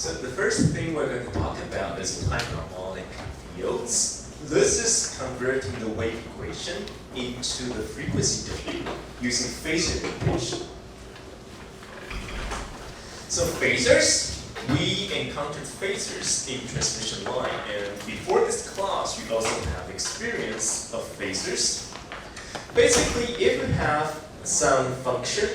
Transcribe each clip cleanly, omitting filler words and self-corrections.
So the first thing we're going to talk about is time harmonic fields. This is converting the wave equation into the frequency domain using phasor notation. So phasors, we encountered phasors in transmission line, and before this class, you also have experience of phasors. Basically, if you have some function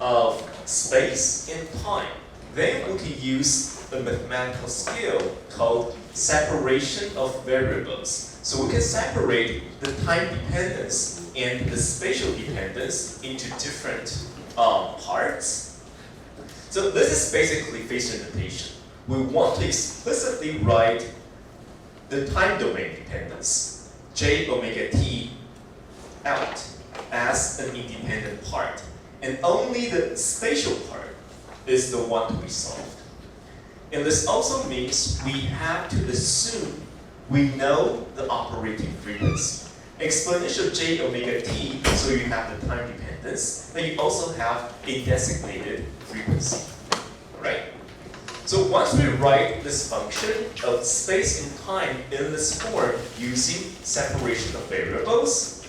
of space and time, then we can use a mathematical skill called separation of variables. So we can separate the time dependence and the spatial dependence into different parts. So this is basically phasor notation. We want to explicitly write the time domain dependence, j omega t, out as an independent part. And only the spatial part is the one to be solved. And this also means we have to assume we know the operating frequency. Exponential j omega t, so you have the time dependence, and you also have a designated frequency. Right? So once we write this function of space and time in this form using separation of variables,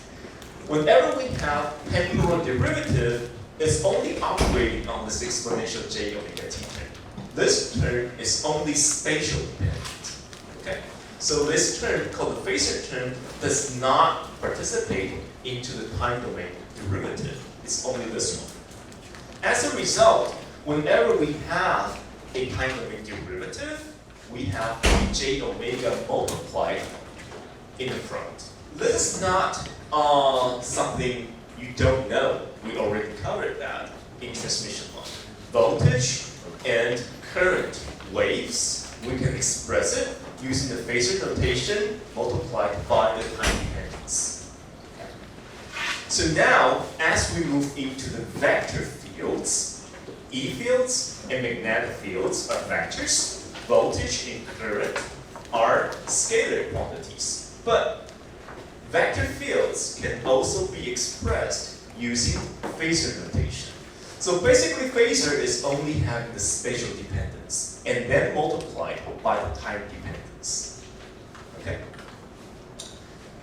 whenever we have temporal derivative, it's only operating on this exponential j omega t term. This term is only spatial dependent. Okay? So this term, called the phasor term, does not participate into the time domain derivative. It's only this one. As a result, whenever we have a time domain derivative, we have j omega multiplied in the front. This is not something you don't know. We already covered that in transmission line. Voltage and current waves, we can express it using the phasor notation multiplied by the time dependence. So now, as we move into the vector fields, E fields and magnetic fields are vectors. Voltage and current are scalar quantities. But vector fields can also be expressed using phasor notation. So basically, phasor is only having the spatial dependence and then multiplied by the time dependence. Okay?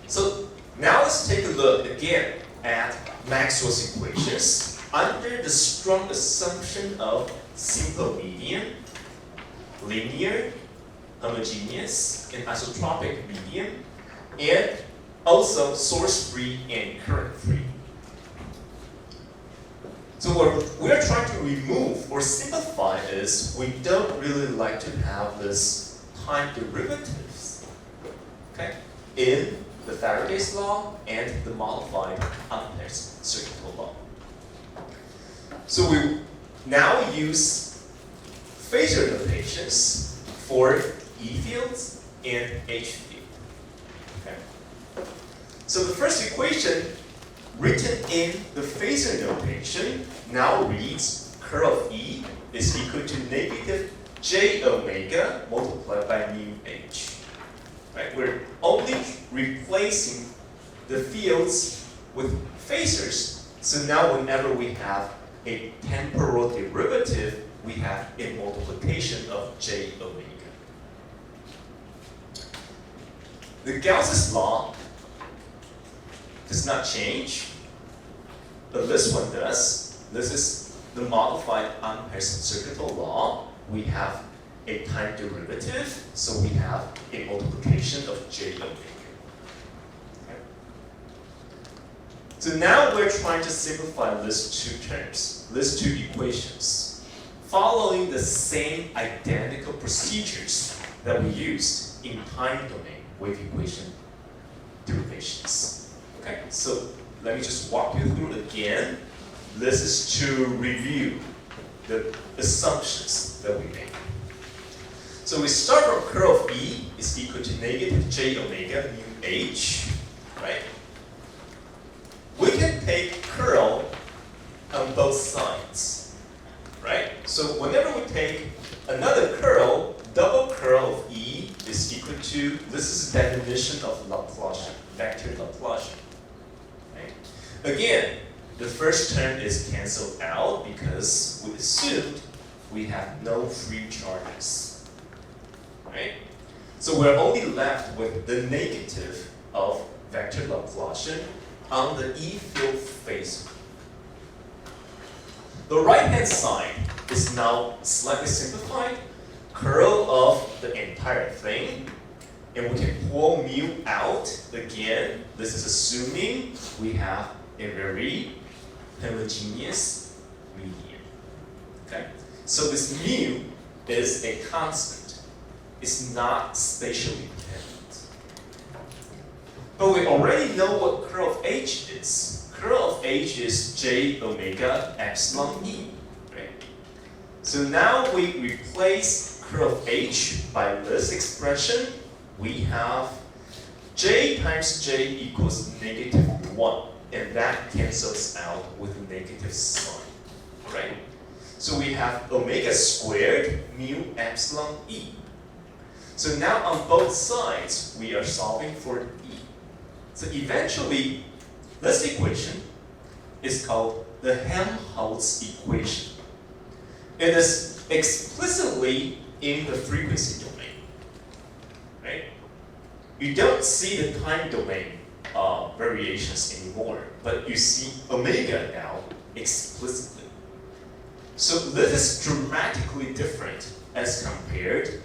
So now let's take a look again at Maxwell's equations under the strong assumption of simple medium, linear, homogeneous, and isotropic medium, and also source-free and current-free. So what we're trying to remove or simplify is we don't really like to have this time derivatives, okay, in the Faraday's law and the modified Ampere's circuit law. So we now use phasor notations for E fields and H field. Okay. So the first equation written in the phasor notation now reads curl of E is equal to negative j omega multiplied by mu h. Right? We're only replacing the fields with phasors. So now whenever we have a temporal derivative, we have a multiplication of j omega. The Gauss's law does not change, but this one does. This is the modified Ampere's circuit law. We have a time derivative, so we have a multiplication of j omega. Okay. So now we're trying to simplify these two terms, these two equations, following the same identical procedures that we used in time domain wave equation derivations. Okay, so let me just walk you through again. This is to review the assumptions that we made. So we start from curl of E is equal to negative j omega mu h, right? We can take curl on both sides, right? So whenever we take another curl, double curl of E is equal to, this is the definition of Laplacian, vector Laplacian. Again, the first term is canceled out because we assumed we have no free charges, right? So we're only left with the negative of vector Laplacian on the E field phasor. The right-hand side is now slightly simplified, curl of the entire thing, and we can pull mu out again. This is assuming we have a very homogeneous medium. Okay? So this mu is a constant. It's not spatially dependent. But we already know what curl of H is. Curl of H is j omega epsilon E. Right? So now we replace curl of H by this expression. We have j times j equals -1, and that cancels out with a negative sign, right? So we have omega squared mu epsilon E. So now on both sides, we are solving for E. So eventually, this equation is called the Helmholtz equation. It is explicitly in the frequency domain. Right? You don't see the time domain variations anymore, but you see omega now explicitly. So this is dramatically different as compared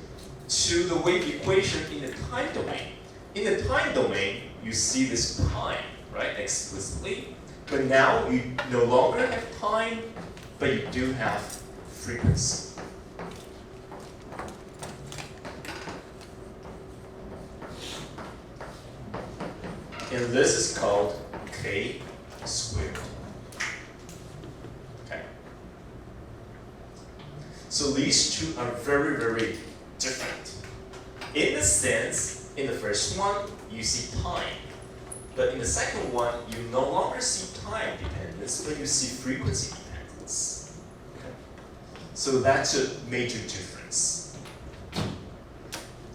to the wave equation in the time domain. In the time domain, you see this time, right, explicitly, but now you no longer have time, but you do have frequency. And this is called k squared. Okay. So these two are very, very different. In the sense, in the first one, you see time. But in the second one, you no longer see time dependence, but you see frequency dependence. Okay. So that's a major difference.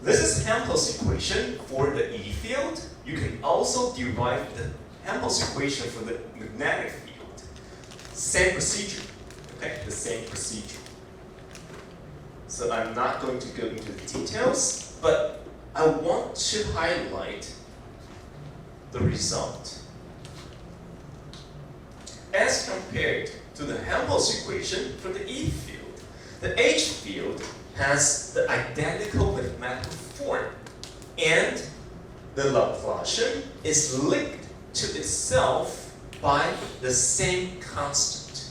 This is Helmholtz equation for the E field. You can also derive the Helmholtz equation for the magnetic field. Same procedure, okay? The same procedure. So I'm not going to go into the details, but I want to highlight the result. As compared to the Helmholtz equation for the E field, the H field has the identical mathematical form, and the Laplacian is linked to itself by the same constant.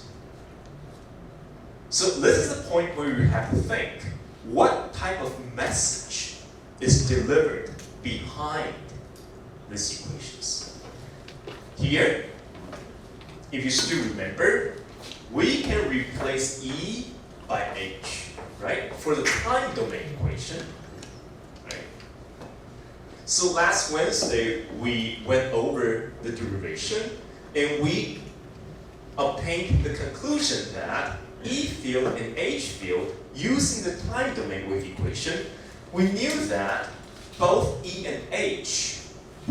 So this is the point where you have to think, what type of message is delivered behind these equations? Here, if you still remember, we can replace E by H, right? For the time domain equation. So last Wednesday, we went over the derivation, and we obtained the conclusion that E field and H field, using the time domain wave equation, we knew that both E and H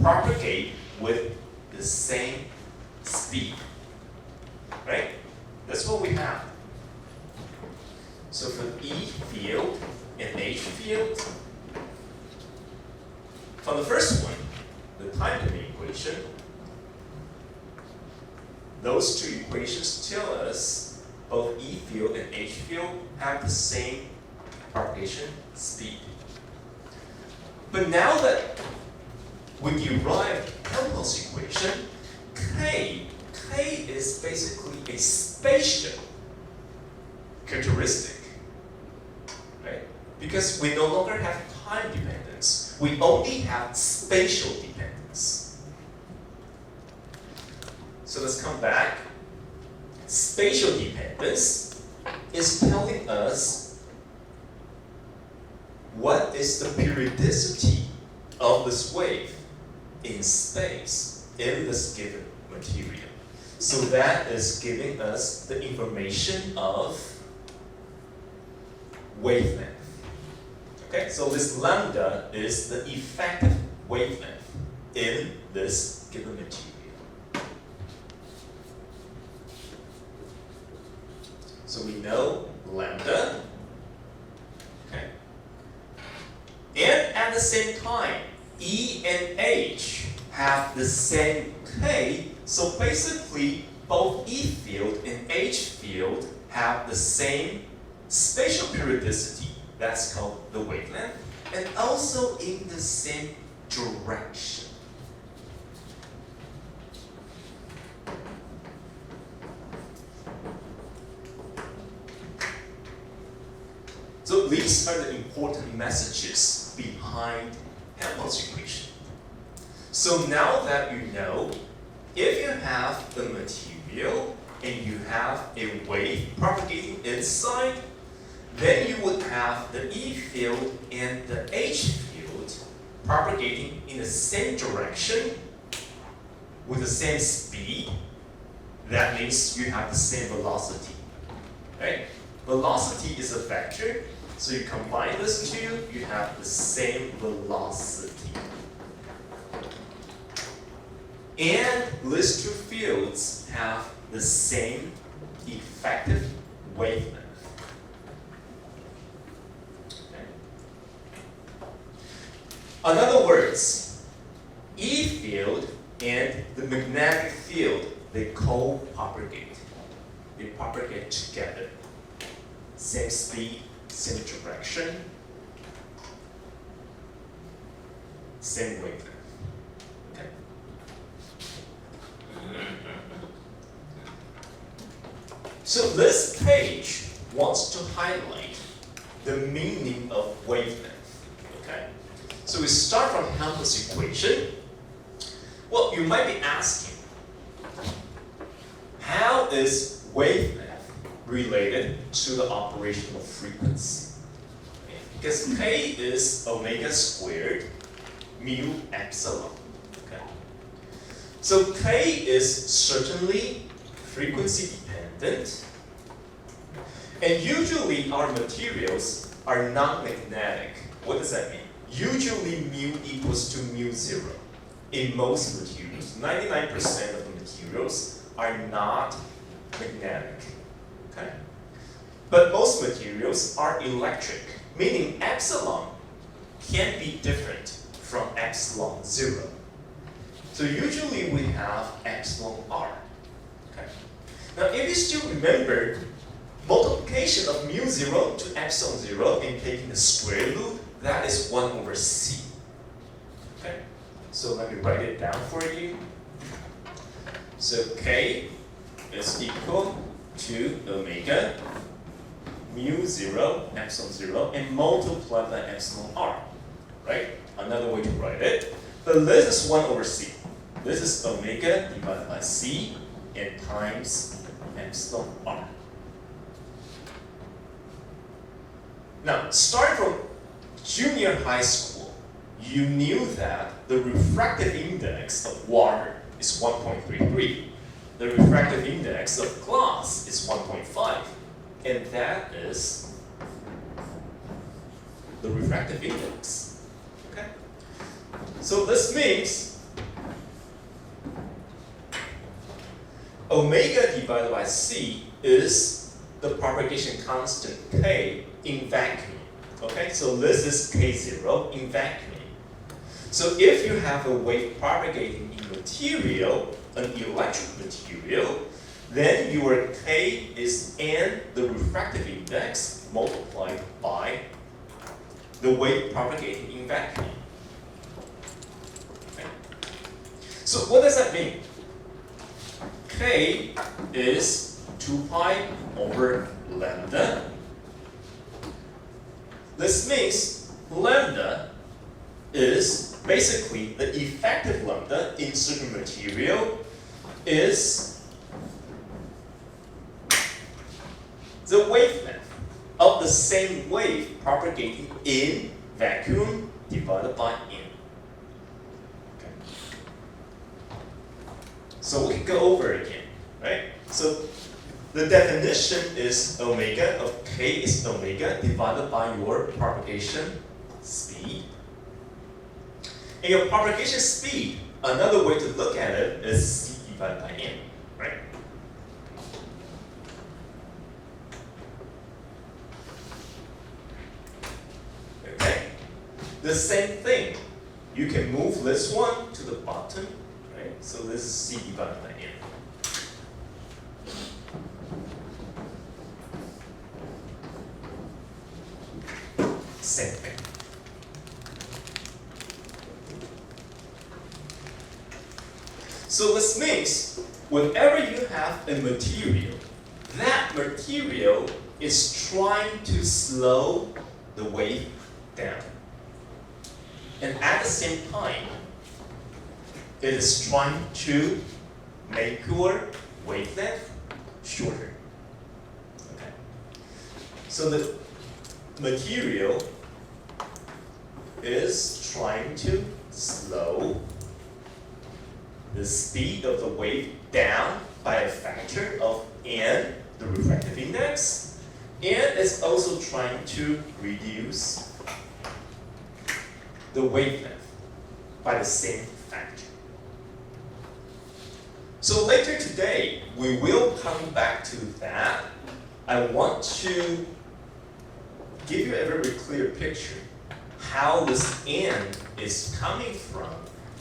propagate with the same speed. Right? That's what we have. So for E field and H field, for the first one, the time domain equation, those two equations tell us both E field and H field have the same propagation speed. But now that we derived Helmholtz equation, K is basically a spatial characteristic, right? Because we no longer have time dependence. We only have spatial dependence. So let's come back. Spatial dependence is telling us what is the periodicity of this wave in space in this given material. So that is giving us the information of wavelength. Okay, so this lambda is the effective wavelength in this given material. So we know lambda. Okay. And at the same time, E and H have the same K, so basically both E field and H field have the same spatial periodicity. That's called the wavelength, and also in the same direction. So these are the important messages behind Helmholtz equation. So now that you know, if you have a material and you have a wave propagating inside, then you would have the E field and the H field propagating in the same direction with the same speed. That means you have the same velocity. Right? Velocity is a vector, so you combine these two, you have the same velocity. And these two fields have the same effective wavelength. Okay. In other words, E field and the magnetic field, they co-propagate. They propagate together. Same speed, same direction, same wavelength. Okay. So this page wants to highlight the meaning of wavelength. Okay. So we start from Helmholtz equation. Well, you might be asking, how is wavelength related to the operational frequency? Because K is omega squared mu epsilon. Okay. So K is certainly frequency dependent, and usually our materials are non-magnetic. What does that mean? Usually mu equals to mu zero. In most materials, 99% of the materials are not magnetic. Okay? But most materials are electric, meaning epsilon can be different from epsilon zero. So usually we have epsilon r. Okay? Now if you still remember, multiplication of mu zero to epsilon zero and taking the square root, that is 1 over c. Okay? So let me write it down for you. So K is equal to omega mu 0 epsilon 0 and multiply by epsilon r, right? Another way to write it. But this is 1 over c. This is omega divided by c and times epsilon r. Now, starting from junior high school, you knew that the refractive index of water is 1.33. The refractive index of glass is 1.5. And that is the refractive index. Okay? So this means omega divided by c is the propagation constant K in vacuum. Okay, so this is K0 in vacuum. So if you have a wave propagating in material, an electric material, then your K is n, the refractive index, multiplied by the wave propagating in vacuum. Okay. So what does that mean? K is 2 pi over lambda. This means lambda is basically the effective lambda in certain material is the wavelength of the same wave propagating in vacuum divided by n. Okay. So we can go over it again, right? So the definition is omega of K is omega divided by your propagation speed. And your propagation speed, another way to look at it is c divided by n, right? The same thing. You can move this one to the bottom, right? So this is C divided by N. Same thing. So this means whenever you have a material, that material is trying to slow the wave down. And at the same time, it is trying to make your wavelength shorter. Okay. So the material is trying to slow the speed of the wave down by a factor of n, the refractive index, and it's also trying to reduce the wavelength by the same factor. So later today, we will come back to that. I want to give you a very clear picture how this n is coming from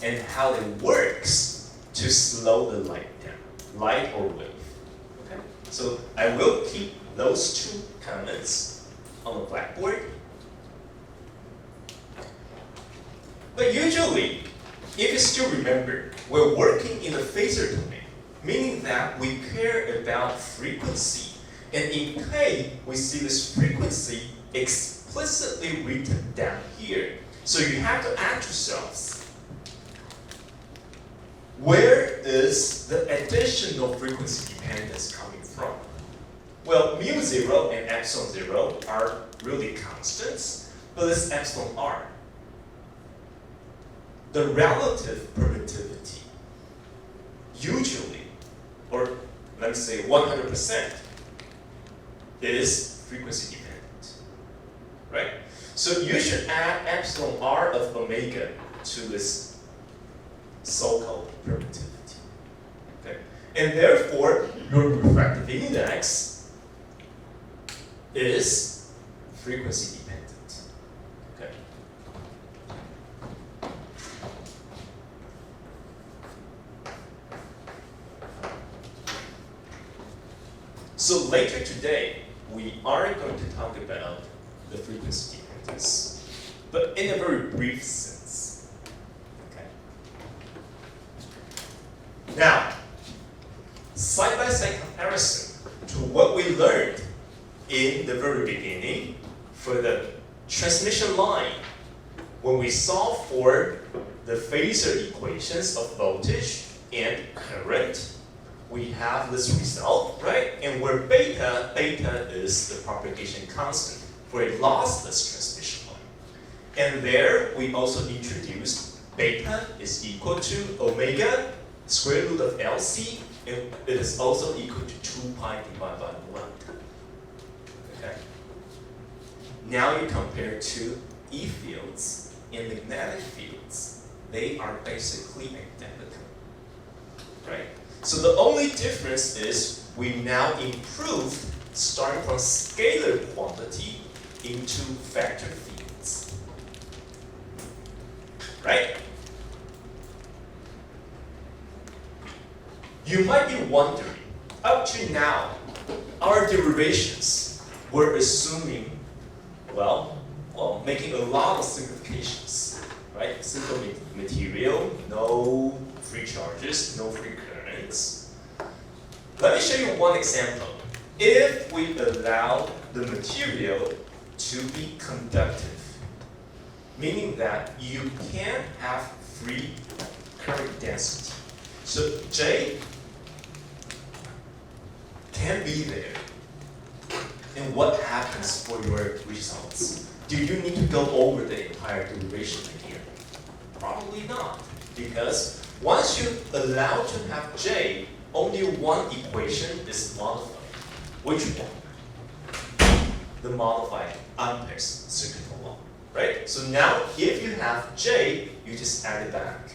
and how it works to slow the light down, light or wave. Okay? So I will keep those two comments on the blackboard. But usually, if you still remember, we're working in the phasor domain, meaning that we care about frequency. And in K, we see this frequency explicitly written down here. So you have to ask yourselves, where is the additional frequency dependence coming from? Well, mu 0 and epsilon 0 are really constants, but it's epsilon r. The relative permittivity, usually, or let me say 100%, is frequency dependent, right? So you should add epsilon r of omega to this so-called permittivity, okay? And therefore, your refractive index is frequency dependent, okay? So later today, we are going to talk about the frequency dependence, but in a very brief sense. Okay. Now, side-by-side comparison to what we learned in the very beginning for the transmission line, when we solve for the phasor equations of voltage and current, we have this result, right? And where beta is the propagation constant for a lossless transmission line. And there we also introduced beta is equal to omega square root of LC, and it is also equal to 2 pi divided by 1. Okay? Now you compare to E fields and magnetic fields. They are basically identical, right? So the only difference is we now improved starting from scalar quantity into vector fields, right? You might be wondering, up to now, our derivations were assuming, well, making a lot of simplifications, right? Simple material, no free charges, no free currents. Let me show you one example. If we allow the material to be conductive, meaning that you can have free current density. So J can be there. And what happens for your results? Do you need to go over the entire derivation again? Probably not, because once you allow to have J, only one equation is modified. Which one? The modified Ampere's circuit law, right? So now, if you have J, you just add it back.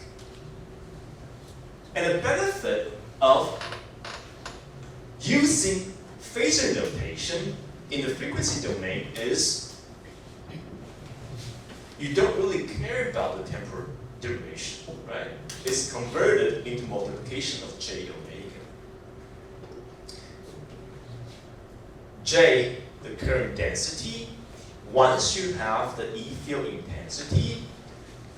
And the benefit of using phasor notation in the frequency domain is you don't really care about the temporal duration, right? It's converted into multiplication of j omega. J, the current density. Once you have the E field intensity,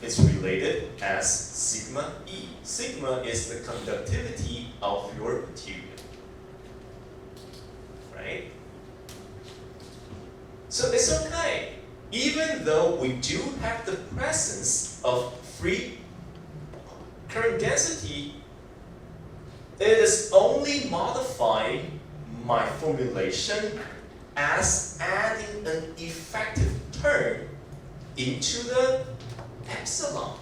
it's related as sigma E. Sigma is the conductivity of your material, right? So it's okay. Even though we do have the presence of free current density, it is only modifying my formulation as adding an effective term into the epsilon,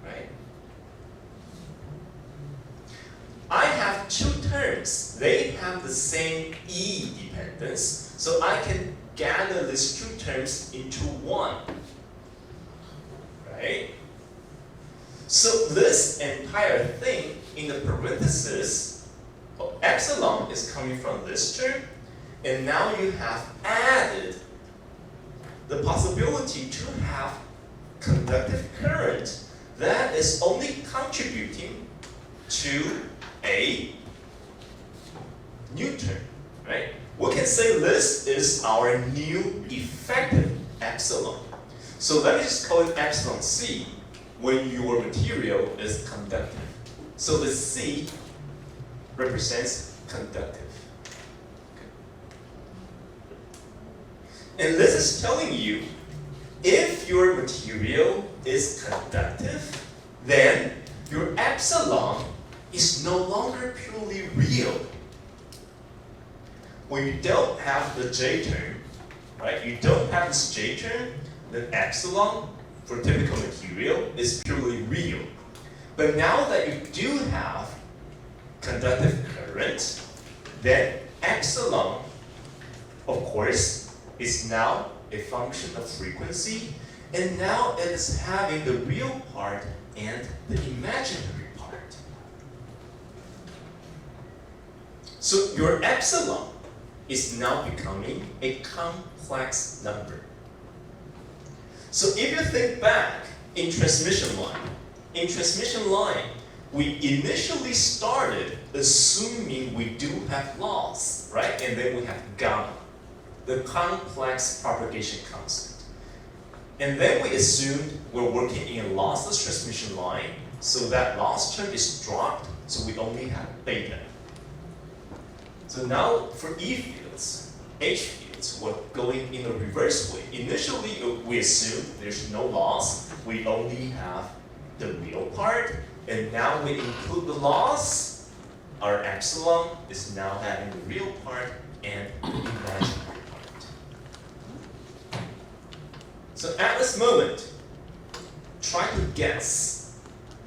right? I have two terms. They have the same E dependence, so I can gather these two terms into one, right? So this entire thing in the parenthesis of epsilon is coming from this term, and now you have added the possibility to have conductive current that is only contributing to a new term, right? We can say this is our new effective epsilon. So let me just call it epsilon C when your material is conductive. So the C represents conductive. And this is telling you, if your material is conductive, then your epsilon is no longer purely real. When you don't have the J term, right? You don't have this J term, then epsilon for typical material is purely real. But now that you do have conductive current, then epsilon, of course, is now a function of frequency, and now it is having the real part and the imaginary part. So your epsilon is now becoming a complex number. So if you think back in transmission line, we initially started assuming we do have loss, right? And then we have gamma, the complex propagation constant. And then we assumed we're working in a lossless transmission line, so that loss term is dropped, so we only have beta. So now for E fields, H fields, we're going in a reverse way. Initially, we assumed there's no loss, we only have the real part, and now we include the loss. Our epsilon is now having the real part and the imaginary part. So at this moment, try to guess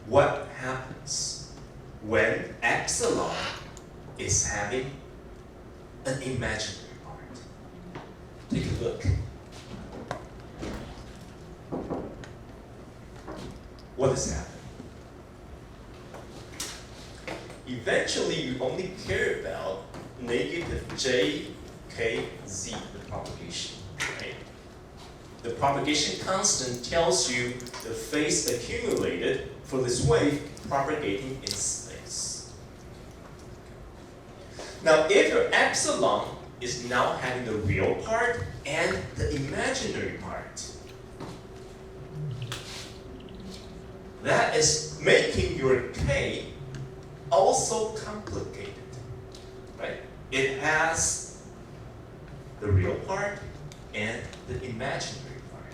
what happens when epsilon is having an imaginary part. Take a look. What is happening? Eventually, you only care about negative j, k, z, the propagation, right? The propagation constant tells you the phase accumulated for this wave propagating in space. Now, if your epsilon is now having the real part and the imaginary part, that is making your k also complicated, right? It has the real part and the imaginary part.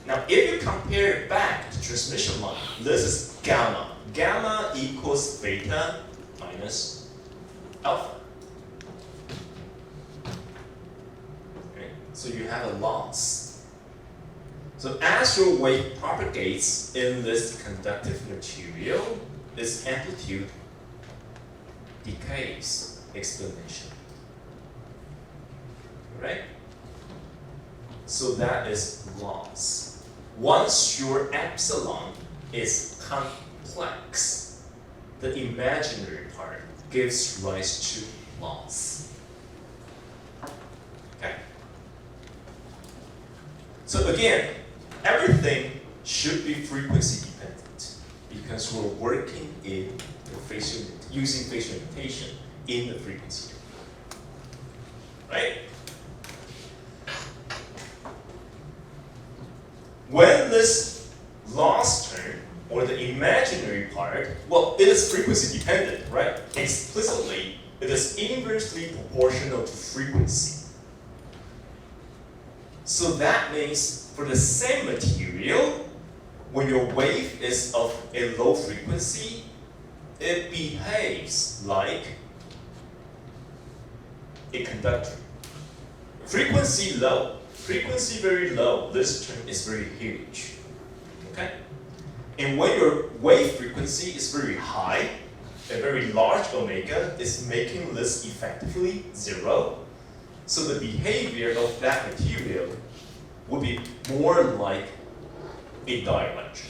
Now, if you compare back to transmission line, this is gamma. Gamma equals beta minus alpha. Okay? So you have a loss. So as your wave propagates in this conductive material, its amplitude decays exponentially. Right? So that is loss. Once your epsilon is complex, the imaginary part gives rise to loss. Okay? So again, everything should be frequency dependent because we're working in the phasor, using phasor notation in the frequency. Right? When this loss term, or the imaginary part, well, it is frequency dependent, right? Explicitly, it is inversely proportional to frequency. So that means for the same material, when your wave is of a low frequency, it behaves like a conductor. Frequency low, frequency very low, this term is very huge. Okay? And when your wave frequency is very high, a very large omega is making this effectively zero. So the behavior of that material would be more like a dielectric.